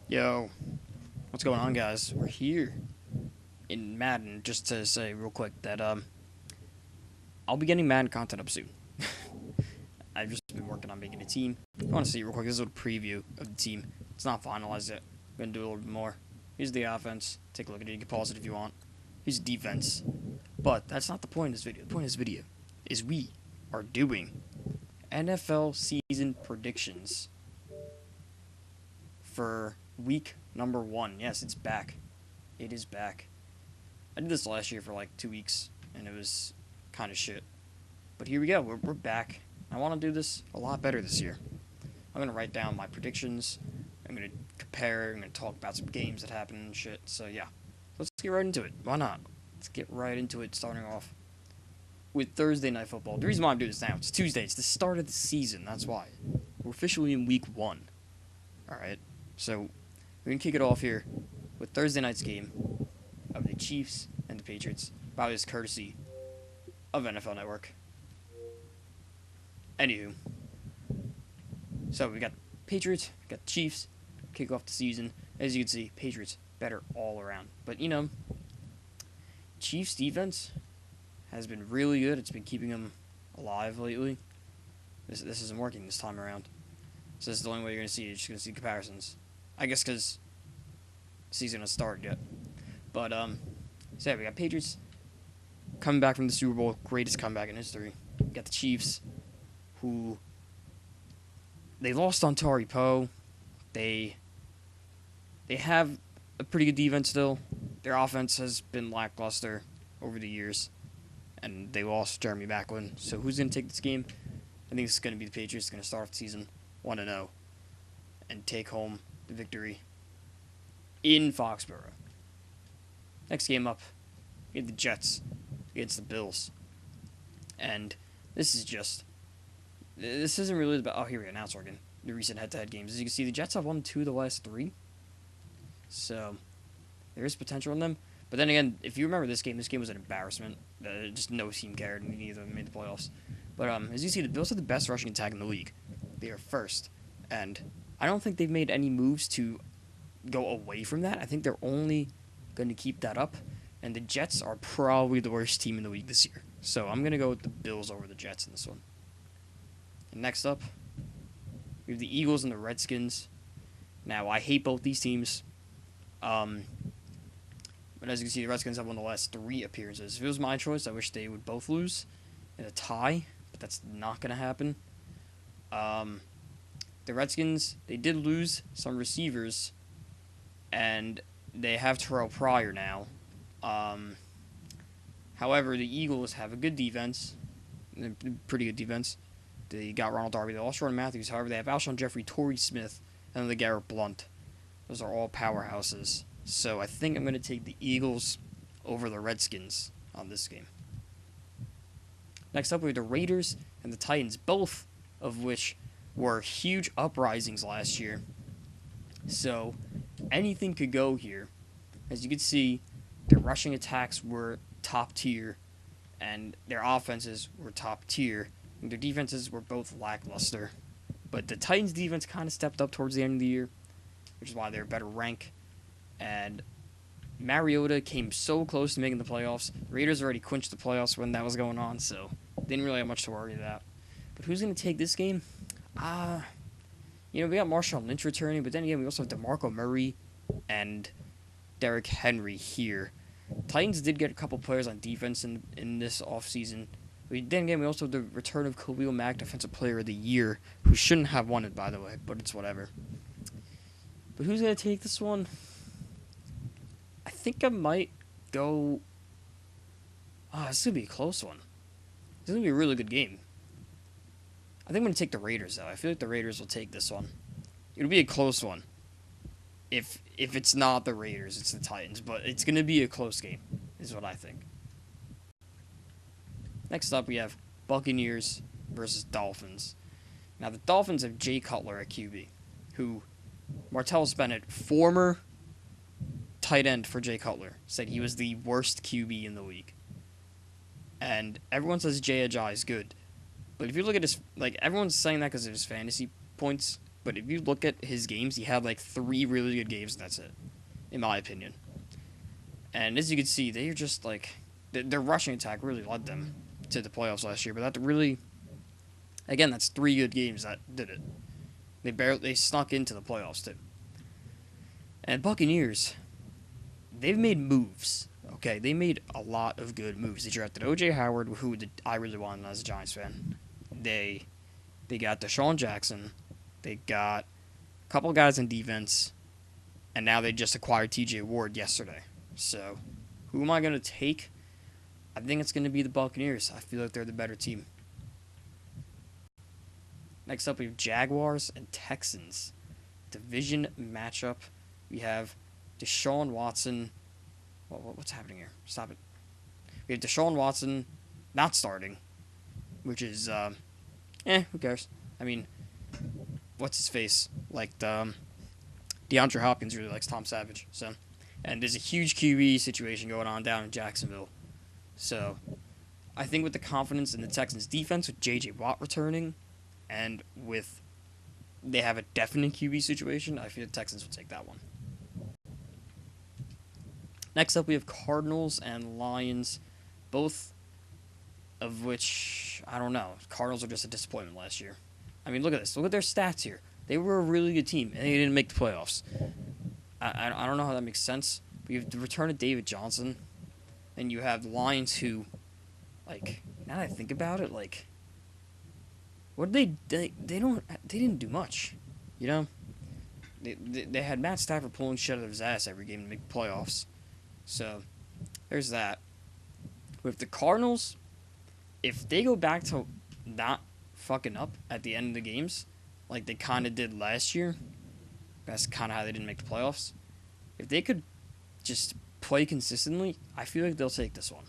Yo, what's going on, guys? We're here in Madden. Just to say real quick that I'll be getting Madden content up soon. I've just been working on making a team. I want to see real quick. This is a little preview of the team. It's not finalized yet. I'm gonna do a little bit more. Here's the offense. Take a look at it. You can pause it if you want. Here's the defense. But that's not the point of this video. The point of this video is we are doing NFL season predictions for week number 1. Yes, it's back. It is back. I did this last year for like 2 weeks, and it was kind of shit. But here we go. We're back. I want to do this a lot better this year. I'm going to write down my predictions. I'm going to compare. I'm going to talk about some games that happened and shit. So, yeah. Let's get right into it. Why not? Let's get right into it, starting off with Thursday Night Football. The reason why I'm doing this now, it's Tuesday. It's the start of the season. That's why. We're officially in week 1. Alright. So, we're going to kick it off here with Thursday night's game of the Chiefs and the Patriots. By this courtesy of NFL Network. Anywho. So, we got Patriots, we got the Chiefs, kick off the season. As you can see, Patriots better all around. But, you know, Chiefs defense has been really good. It's been keeping them alive lately. This isn't working this time around. So this is the only way you're going to see it. You're just going to see comparisons. I guess because the season hasn't started yet. But, so yeah, we got Patriots coming back from the Super Bowl. Greatest comeback in history. We got the Chiefs, who they lost on Tari Poe. They have a pretty good defense still. Their offense has been lackluster over the years. And they lost Jeremy Maclin. So who's going to take this game? I think it's going to be the Patriots. Going to start off the season 1-0 and take home the victory in Foxborough. Next game up, we have the Jets against the Bills. And this isn't really about, oh, here we go, now it's working. The recent head-to-head games. As you can see, the Jets have won 2 of the last 3. So, there is potential in them. But then again, if you remember this game was an embarrassment. Just no team cared, and neither of them made the playoffs. But as you see, the Bills have the best rushing attack in the league. They are first. And I don't think they've made any moves to go away from that. I think they're only going to keep that up. And the Jets are probably the worst team in the league this year. So I'm going to go with the Bills over the Jets in this one. And next up, we have the Eagles and the Redskins. Now, I hate both these teams. But as you can see, the Redskins have won the last 3 appearances. If it was my choice, I wish they would both lose in a tie. But that's not going to happen. The Redskins, they did lose some receivers. And they have Terrell Pryor now. However, the Eagles have a good defense. Pretty good defense. They got Ronald Darby. They lost Jordan Matthews. However, they have Alshon Jeffrey, Torrey Smith, and then the Garrett Blunt. Those are all powerhouses. So I think I'm going to take the Eagles over the Redskins on this game. Next up, we have the Raiders and the Titans, both of which were huge uprisings last year. So anything could go here. As you can see, their rushing attacks were top tier, and their offenses were top tier. And their defenses were both lackluster. But the Titans' defense kind of stepped up towards the end of the year, which is why they're a better rank. And Mariota came so close to making the playoffs. The Raiders already clinched the playoffs when that was going on, so didn't really have much to worry about. But who's going to take this game? We got Marshawn Lynch returning, but then again, we also have DeMarco Murray and Derrick Henry here. Titans did get a couple players on defense in this offseason. Then again, we also have the return of Khalil Mack, Defensive Player of the Year, who shouldn't have won it, by the way, but it's whatever. But who's going to take this one? I think I might go... this is going to be a close one. This is going to be a really good game. I think I'm going to take the Raiders, though. I feel like the Raiders will take this one. It'll be a close one. If it's not the Raiders, it's the Titans. But it's going to be a close game, is what I think. Next up, we have Buccaneers versus Dolphins. Now, the Dolphins have Jay Cutler at QB, who Martellus Bennett, former tight end for Jay Cutler, said he was the worst QB in the league. And everyone says Jay Ajayi is good. But if you look at his, everyone's saying that because of his fantasy points. but if you look at his games, he had like 3 really good games, and that's it, in my opinion. And as you can see, they're just like their rushing attack really led them to the playoffs last year. But that really, again, that's 3 good games that did it. They snuck into the playoffs too. And Buccaneers, they've made moves. Okay, they made a lot of good moves. They drafted O.J. Howard, who I really wanted as a Giants fan. They got Deshaun Jackson. They got a couple of guys in defense, and now they just acquired T.J. Ward yesterday. So, who am I going to take? I think it's going to be the Buccaneers. I feel like they're the better team. Next up, we have Jaguars and Texans. Division matchup. We have Deshaun Watson. What's happening here? Stop it. We have Deshaun Watson not starting, which is, who cares? I mean, what's his face? Like, DeAndre Hopkins really likes Tom Savage, so. And there's a huge QB situation going on down in Jacksonville. So, I think with the confidence in the Texans' defense, with J.J. Watt returning, and with they have a definite QB situation, I feel the Texans will take that one. Next up, we have Cardinals and Lions, both of which, I don't know. Cardinals are just a disappointment last year. I mean, look at this. Look at their stats here. They were a really good team, and they didn't make the playoffs. I don't know how that makes sense. But you have the return of David Johnson, and you have the Lions who, like, now that I think about it, like, what did they didn't do much, you know? They had Matt Stafford pulling shit out of his ass every game to make the playoffs. So, there's that. With the Cardinals, if they go back to not fucking up at the end of the games, like they kind of did last year, that's kind of how they didn't make the playoffs. If they could just play consistently, I feel like they'll take this one.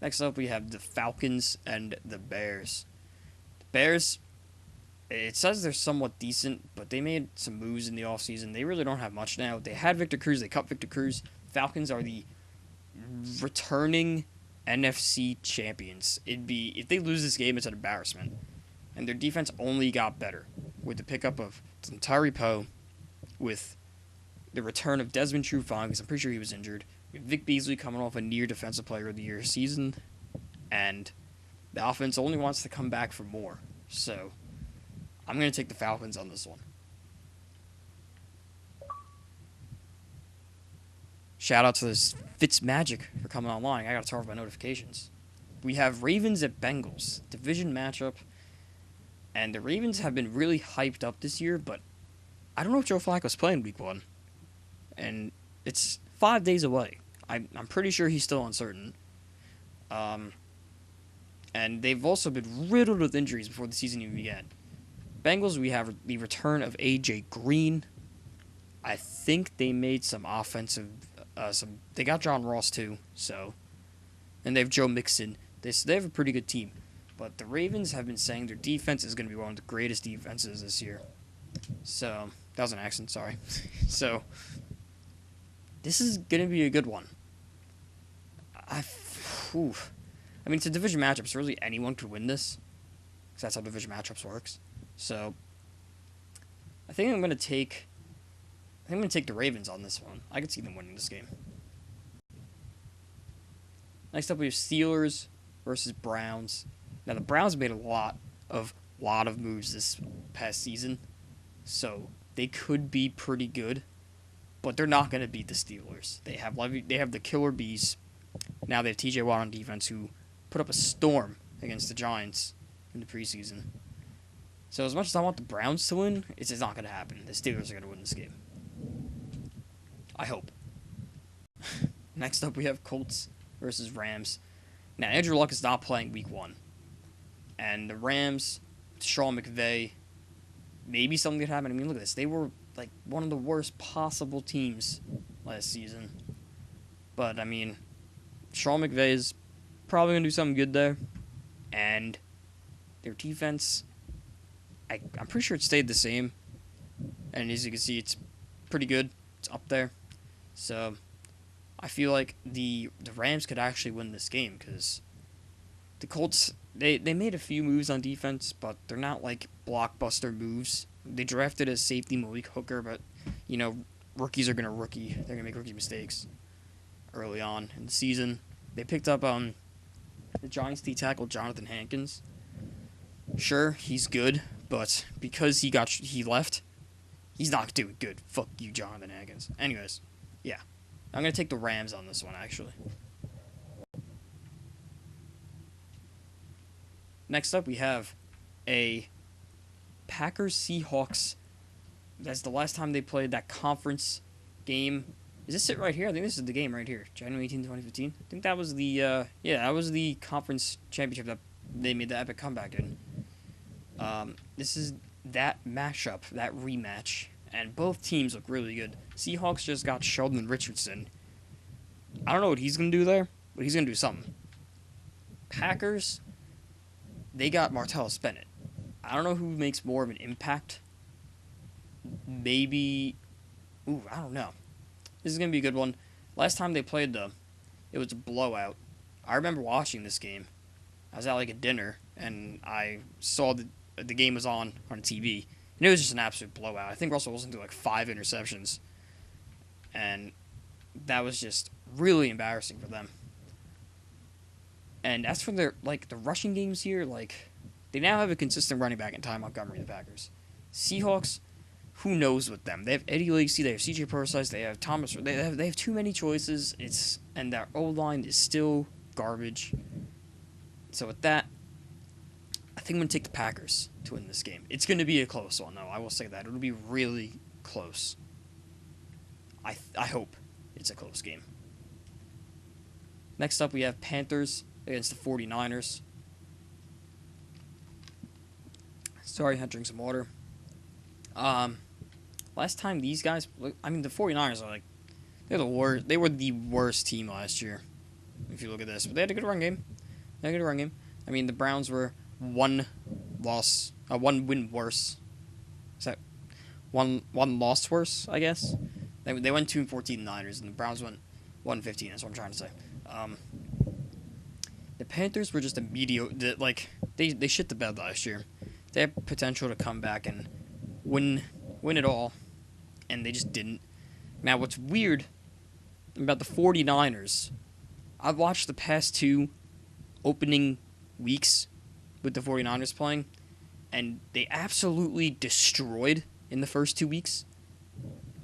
Next up, we have the Falcons and the Bears. The Bears, it says they're somewhat decent, but they made some moves in the offseason. They really don't have much now. They had Victor Cruz. They cut Victor Cruz. Falcons are the returning NFC champions. If they lose this game, it's an embarrassment. And their defense only got better with the pickup of Tari Poe, with the return of Desmond Trufant, because I'm pretty sure he was injured. We have Vic Beasley coming off a near Defensive Player of the Year season, and the offense only wants to come back for more. So, I'm going to take the Falcons on this one. Shout out to this Fitzmagic for coming online. I got to turn off my notifications. We have Ravens at Bengals. Division matchup. And the Ravens have been really hyped up this year, but I don't know if Joe Flacco's playing week 1. And it's 5 days away. I'm pretty sure he's still uncertain. And they've also been riddled with injuries before the season even began. Bengals, we have the return of A.J. Green. I think they made some offensive... they got John Ross, too, so... And they have Joe Mixon. They have a pretty good team. But the Ravens have been saying their defense is going to be one of the greatest defenses this year. So, that was an accent, sorry. So, this is going to be a good one. I mean, it's a division matchup, so really anyone could win this. Because that's how division matchups works. So, I think I'm going to take the Ravens on this one. I could see them winning this game. Next up, we have Steelers versus Browns. Now, the Browns made a lot of moves this past season, so they could be pretty good, but they're not going to beat the Steelers. They have the Killer Bees. Now they have T.J. Watt on defense, who put up a storm against the Giants in the preseason. So as much as I want the Browns to win, it's just not going to happen. The Steelers are going to win this game. I hope. Next up, we have Colts versus Rams. Now, Andrew Luck is not playing week 1. And the Rams, Sean McVay, maybe something could happen. I mean, look at this. They were, like, one of the worst possible teams last season. But, I mean, Sean McVay is probably going to do something good there. And their defense, I'm pretty sure it stayed the same. And as you can see, it's pretty good. It's up there. So, I feel like the Rams could actually win this game because the Colts They made a few moves on defense, but they're not like blockbuster moves. They drafted a safety Malik Hooker, but you know rookies are gonna rookie. They're gonna make rookie mistakes early on in the season. They picked up the Giants D tackle Jonathan Hankins. Sure, he's good, but because he left, he's not doing good. Fuck you, Jonathan Hankins. Anyways, yeah, I'm gonna take the Rams on this one actually. Next up, we have a Packers Seahawks. That's the last time they played that conference game. Is this it right here? I think this is the game right here. January 18, 2015. I think that was that was the conference championship that they made the epic comeback in. This is that mashup, that rematch, and both teams look really good. Seahawks just got Sheldon Richardson. I don't know what he's going to do there, but he's going to do something. Packers, they got Martellus Bennett. I don't know who makes more of an impact. Maybe... Ooh, I don't know. This is going to be a good one. Last time they played, though, it was a blowout. I remember watching this game. I was at, like, a dinner, and I saw the game was on TV. And it was just an absolute blowout. I think Russell Wilson threw, like, 5 interceptions. And that was just really embarrassing for them. And as for their, like, the rushing games here, like, they now have a consistent running back in Ty Montgomery, the Packers. Seahawks, who knows with them? They have Eddie Lacy, they have CJ Persise, they have Thomas. They have too many choices. And their O-line is still garbage. So with that, I think I'm going to take the Packers to win this game. It's going to be a close one, though. I will say that. It'll be really close. I hope it's a close game. Next up, we have Panthers against the 49ers. Sorry, I had to drink some water. Last time these guys... I mean, the 49ers are like... They're the worst. They were the worst team last year, if you look at this. But they had a good run game. I mean, the Browns were one win worse. Is that one loss worse, I guess? They went 2-14 Niners, and the Browns went 1-15. That's what I'm trying to say. The Panthers were just a mediocre... They shit the bed last year. They had potential to come back and win it all, and they just didn't. Now, what's weird about the 49ers, I've watched the past 2 opening weeks with the 49ers playing, and they absolutely destroyed in the first 2 weeks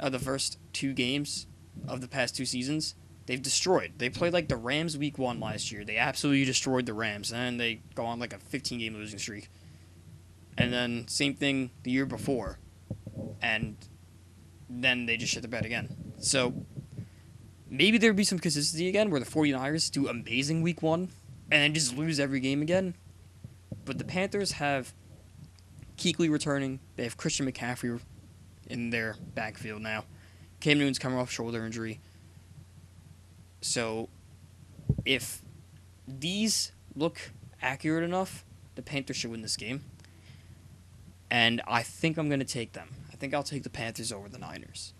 of the first 2 games of the past 2 seasons. They've destroyed. They played like the Rams week 1 last year. They absolutely destroyed the Rams, and then they go on like a 15-game losing streak. And then same thing the year before. And then they just shit the bed again. So maybe there'd be some consistency again where the 49ers do amazing week 1 and then just lose every game again. But the Panthers have Kuechly returning. They have Christian McCaffrey in their backfield now. Cam Newton's coming off shoulder injury. So if these look accurate enough, the Panthers should win this game. And I think I'm going to take them. I think I'll take the Panthers over the Niners.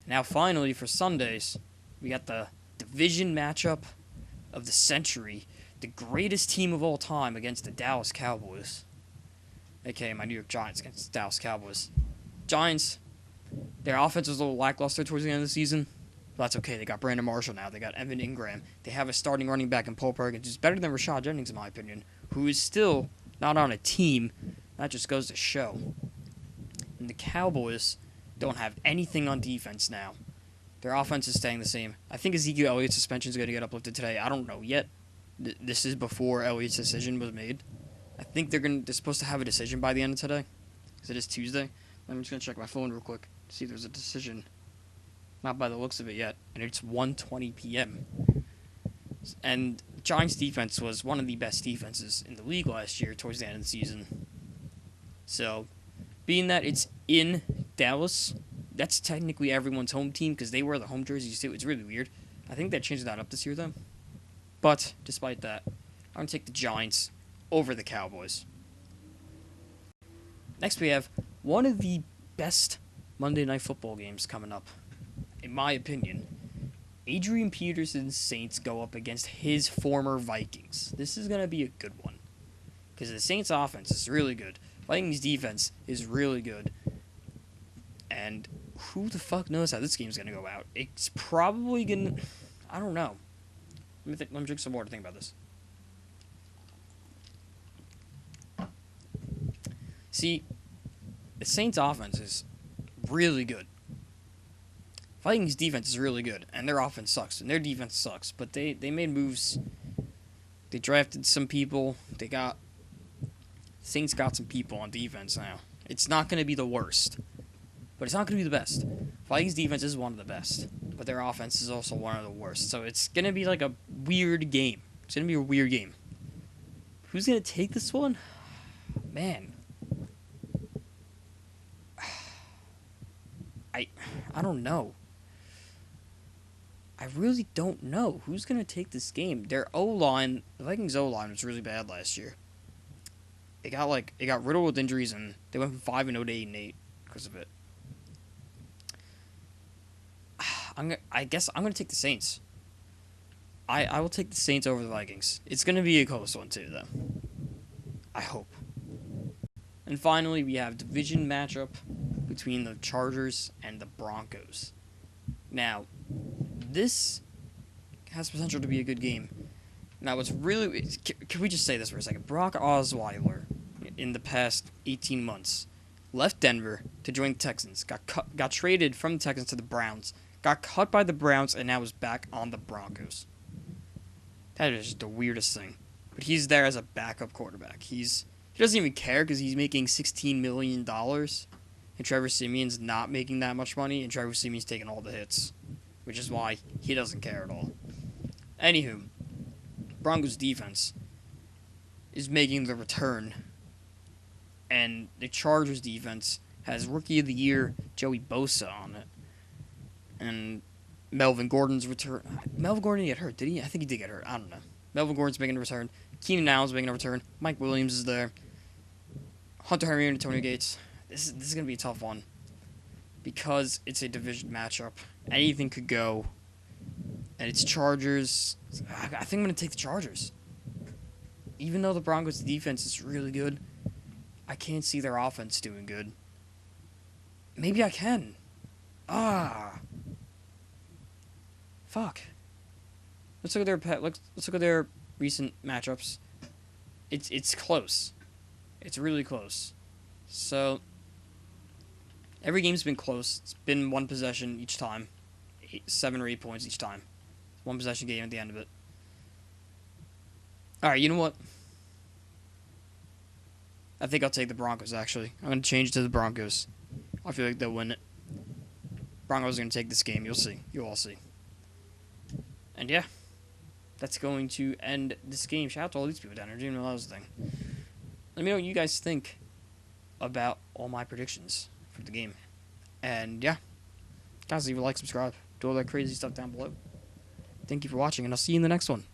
Now, finally, for Sundays, we got the division matchup of the century. The greatest team of all time against the Dallas Cowboys. A.k.a. my New York Giants against the Dallas Cowboys. Giants, their offense was a little lackluster towards the end of the season. But that's okay. They got Brandon Marshall now. They got Evan Ingram. They have a starting running back in Paul Perkins, who's better than Rashad Jennings, in my opinion, who is still not on a team. That just goes to show. And the Cowboys don't have anything on defense now. Their offense is staying the same. I think Ezekiel Elliott's suspension is going to get uplifted today. I don't know yet. This is before Elliott's decision was made. I think they're supposed to have a decision by the end of today, because it is Tuesday. I'm just going to check my phone real quick to see if there's a decision. Not by the looks of it yet. And it's 1:20 p.m. And Giants' defense was one of the best defenses in the league last year towards the end of the season. So, being that it's in Dallas, that's technically everyone's home team because they wear the home jerseys too. It's really weird. I think they changed that up this year, though. But, despite that, I'm going to take the Giants over the Cowboys. Next, we have one of the best Monday Night Football games coming up, in my opinion. Adrian Peterson's Saints go up against his former Vikings. This is going to be a good one. Because the Saints offense is really good. Vikings defense is really good. And who the fuck knows how this game's going to go out? It's probably going to... I don't know. Let me drink some more to think about this. See, the Saints offense is really good. Vikings defense is really good, and their offense sucks, and their defense sucks. But they made moves. They drafted some people. Saints got some people on defense now. It's not going to be the worst, but it's not going to be the best. Vikings defense is one of the best, but their offense is also one of the worst. So it's going to be like a weird game. It's going to be a weird game. Who's going to take this one? Man. I don't know. I really don't know who's going to take this game. Their O-line, the Vikings O-line was really bad last year. It got riddled with injuries, and they went from 5-0 to 8-8 because of it. I guess I'm going to take the Saints. I will take the Saints over the Vikings. It's going to be a close one too, though. I hope. And finally, we have division matchup between the Chargers and the Broncos. Now, this has potential to be a good game. Now, can we just say this for a second? Brock Osweiler, in the past 18 months, left Denver to join the Texans, got traded from the Texans to the Browns, got cut by the Browns, and now is back on the Broncos. That is just the weirdest thing. But he's there as a backup quarterback. He doesn't even care because he's making $16 million, and Trevor Siemian's not making that much money, and Trevor Siemian's taking all the hits, which is why he doesn't care at all. Anywho, Broncos defense is making the return, and the Chargers defense has Rookie of the Year Joey Bosa on it, and Melvin Gordon's return. Melvin Gordon didn't get hurt, did he? I think he did get hurt. I don't know. Melvin Gordon's making a return. Keenan Allen's making a return. Mike Williams is there. Hunter Henry and Antonio Gates. This is going to be a tough one because it's a division matchup. Anything could go. And it's Chargers. I think I'm going to take the Chargers. Even though the Broncos' defense is really good, I can't see their offense doing good. Maybe I can. Fuck. Let's look at their recent matchups. It's close. It's really close. So every game's been close. It's been one possession each time. 7 or 8 points each time. One possession game at the end of it. Alright, you know what? I think I'll take the Broncos, actually. I'm going to change it to the Broncos. I feel like they'll win it. Broncos are going to take this game. You'll see. You'll all see. And yeah, that's going to end this game. Shout out to all these people down there. I didn't even know that was a thing. Let me know what you guys think about all my predictions for the game. And yeah, guys, leave a like, subscribe, do all that crazy stuff down below. Thank you for watching, and I'll see you in the next one.